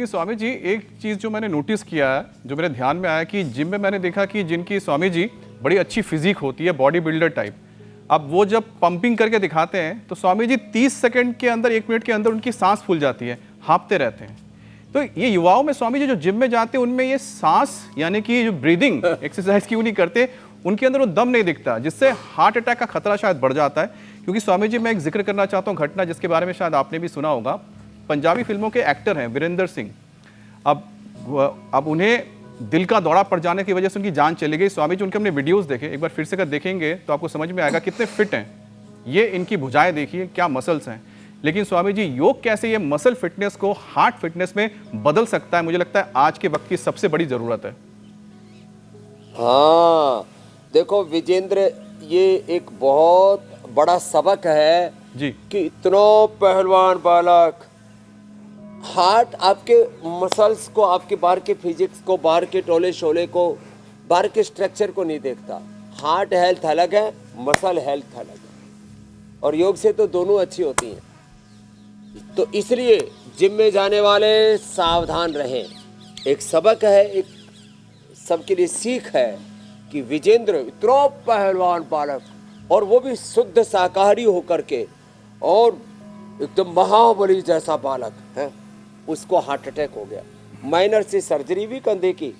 लेकिन स्वामी जी एक चीज़ जो मैंने नोटिस किया है, जो मेरे ध्यान में आया कि जिम में मैंने देखा कि जिनकी स्वामी जी बड़ी अच्छी फिजिक होती है, बॉडी बिल्डर टाइप, अब वो जब पंपिंग करके दिखाते हैं तो स्वामी जी 30 सेकंड के अंदर, 1 मिनट के अंदर उनकी सांस फूल जाती है, हाँफते रहते हैं। तो ये युवाओं में स्वामी जी जो जिम में जाते हैं उनमें ये सांस यानी कि जो ब्रीदिंग एक्सरसाइज क्यों नहीं करते, उनके अंदर वो दम नहीं दिखता, जिससे हार्ट अटैक का खतरा शायद बढ़ जाता है। क्योंकि स्वामी जी मैं एक जिक्र करना चाहता हूँ घटना जिसके बारे में शायद आपने भी सुना होगा। पंजाबी फिल्मों के एक्टर हैं वीरेंद्र सिंह, अब उन्हें दिल का दौरा पड़ जाने की वजह से उनकी जान चली गई। स्वामी जी उनके हमने वीडियोस देखे, एक बार फिर से अगर देखेंगे तो आपको समझ में आएगा कितने फिट हैं। ये इनकी भुजाएं देखिए, क्या मसल्स हैं। लेकिन स्वामी जी योग कैसे ये मसल फिटनेस को हार्ट फिटनेस में बदल सकता है, मुझे लगता है आज के वक्त की सबसे बड़ी जरूरत है। हाँ देखो विजेंद्र, ये एक बहुत बड़ा सबक है जी कि इतना पहलवान बालक हार्ट आपके मसल्स को, आपके बाहर के फिजिक्स को, बाहर के टोले शोले को, बाहर के स्ट्रक्चर को नहीं देखता। हार्ट हेल्थ अलग है, मसल हेल्थ अलग है, और योग से तो दोनों अच्छी होती हैं। तो इसलिए जिम में जाने वाले सावधान रहें। एक सबक है, एक सबके लिए सीख है कि विजेंद्र इतना पहलवान बालक, और वो भी शुद्ध शाकाहारी होकर के, और एकदम महाबली जैसा बालक है, उसको हार्ट अटैक हो गया। माइनर से सर्जरी भी कंधे की,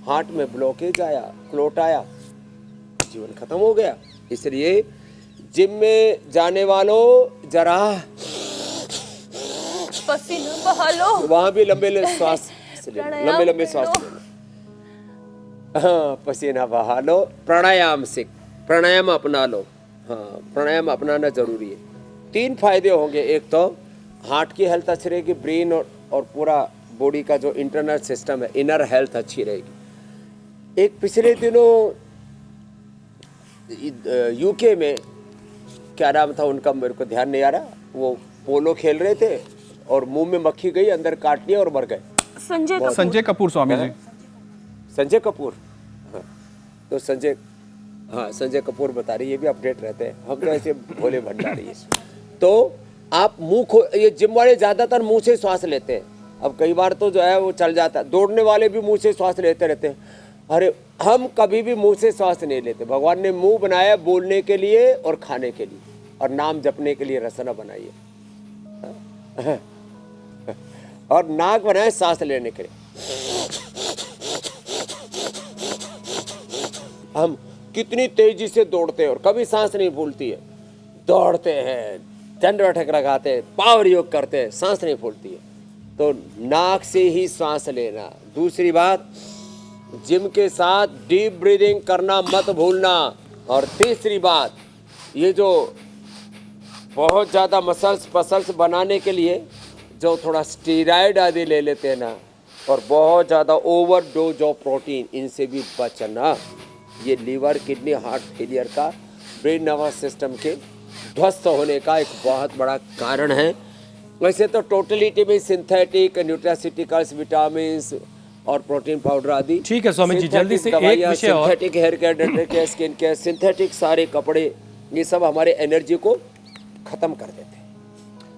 हार्ट में ब्लॉकेज आया, क्लोट आया, जीवन खत्म हो गया। इसलिए जिम में जाने वालों जरा पसीना बहा लो, वहां भी लंबे श्वास लंबे श्वास लेना। हाँ, पसीना बहा लो, प्राणायाम सीख, प्राणायाम अपना लो। हाँ, प्राणायाम अपनाना जरूरी है। 3 फायदे होंगे। एक तो हार्ट की हेल्थ अच्छी रहेगी, ब्रेन और पूरा बॉडी का जो इंटरनल सिस्टम है, इनर हेल्थ अच्छी रहेगी। एक पिछले दिनों यूके में, क्या नाम था उनका मेरे को ध्यान नहीं आ रहा, वो पोलो खेल रहे थे और मुंह में मक्खी गई, अंदर काट लिया और मर गए। संजय कपूर स्वामी जी। संजय कपूर, हाँ तो संजय कपूर बता रही है, ये भी अपडेट रहते हैं, हम तो ऐसे भोले भंडारी है। तो आप ये जिम वाले ज्यादातर मुंह से श्वास लेते हैं। अब कई बार तो जो है वो चल जाता है, दौड़ने वाले भी मुंह से श्वास लेते रहते हैं। अरे हम कभी भी मुंह से श्वास नहीं लेते। भगवान ने मुंह बनाया बोलने के लिए और खाने के लिए, और नाम जपने के लिए रसना बनाई है, और नाक बनाए सांस लेने के लिए। हम कितनी तेजी से दौड़ते हैं और कभी सांस नहीं फूलती है। दौड़ते हैं, दंड बैठक लगाते हैं, पावर योग करते हैं, सांस नहीं फूलती है। तो नाक से ही सांस लेना। दूसरी बात, जिम के साथ डीप ब्रीदिंग करना मत भूलना। और तीसरी बात, ये जो बहुत ज़्यादा मसल्स बनाने के लिए जो थोड़ा स्टीरॉयड आदि ले लेते हैं ना, और बहुत ज़्यादा ओवरडोज ऑफ प्रोटीन, इनसे भी बचना। ये लीवर, किडनी, हार्ट फेलियर का, ब्रेन नर्वस सिस्टम के ध्वस्त होने का एक बहुत बड़ा कारण है। वैसे तो टोटलिटी में सिंथेटिक न्यूट्रास्यूटिकल्स, विटामिन्स और प्रोटीन पाउडर आदि, ठीक है स्वामी जी, जल्दी से एक विषय और, synthetic hair care, dental care, skin care, synthetic सारे कपड़े, ये सब हमारे एनर्जी को खत्म कर देते हैं।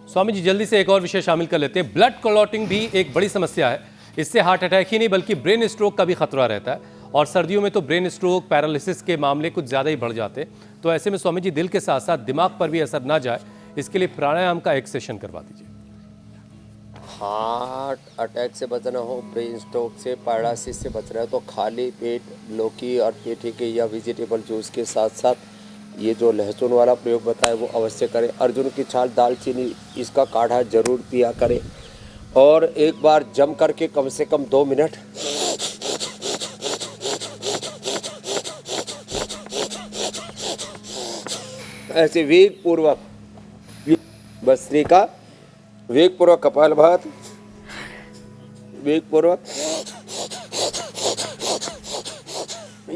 स्वामी जी जल्दी से एक और विषय शामिल कर लेते हैं। ब्लड क्लॉटिंग भी एक बड़ी समस्या है। इससे हार्ट अटैक ही नहीं बल्कि ब्रेन स्ट्रोक का भी खतरा रहता है, और सर्दियों में तो ब्रेन स्ट्रोक, पैरालिसिस के मामले कुछ ज़्यादा ही बढ़ जाते हैं। तो ऐसे में स्वामी जी दिल के साथ साथ दिमाग पर भी असर ना जाए, इसके लिए प्राणायाम का एक सेशन करवा दीजिए। हार्ट अटैक से बचना हो, ब्रेन स्ट्रोक से, पैरालिसिस से बच रहा है, तो खाली पेट लौकी और पेठी के या वेजिटेबल जूस के साथ साथ ये जो लहसुन वाला प्रयोग बताया वो अवश्य करें। अर्जुन की छाल, दालचीनी, इसका काढ़ा जरूर पिया करें। और एक बार जम करके कम से कम 2 मिनट ऐसे वेग पूर्वक भस्त्रिका, वेग पूर्वक कपालभाति, वेग पूर्वक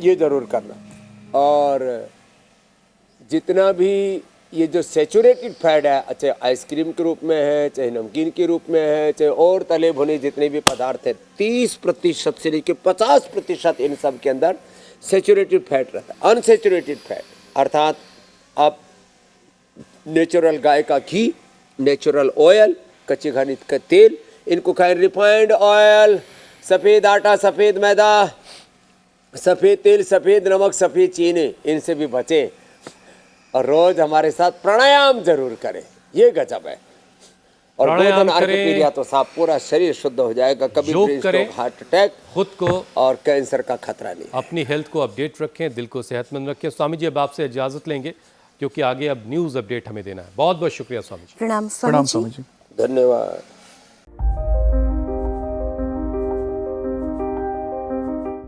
ये जरूर करना। और जितना भी ये जो सैचुरेटेड फैट है, चाहे आइसक्रीम के रूप में है, चाहे नमकीन के रूप में है, चाहे और तले भुने जितने भी पदार्थ हैं, 30% से लेकर 50% इन सब के अंदर सैचुरेटेड फैट रहता है। अनसैचुरेटेड फैट अर्थात आप नेचुरल गाय का घी, नेचुरल ऑयल, कच्ची घानी का तेल, इनको खाएं। रिफाइंड ऑयल, सफ़ेद आटा, सफ़ेद मैदा, सफ़ेद तेल, सफ़ेद नमक, सफ़ेद चीनी, इनसे भी बचें और रोज़ हमारे साथ प्राणायाम जरूर करें। ये गजब है। और प्राणायाम गोधन अर्घ करें, पी लिया तो साफ पूरा शरीर शुद्ध हो जाएगा, कभी योग ब्रेन करें, स्ट्रोक, हार्ट अटैक खुद को और कैंसर का खतरा नहीं। अपनी हेल्थ को अपडेट रखें, दिल को सेहतमंद रखें। स्वामी जी अब आपसे इजाज़त लेंगे क्योंकि आगे अब न्यूज़ अपडेट हमें देना है। बहुत बहुत शुक्रिया स्वामी जी। प्रणाम प्रणाम स्वामी जी। स्वामी जी। धन्यवाद।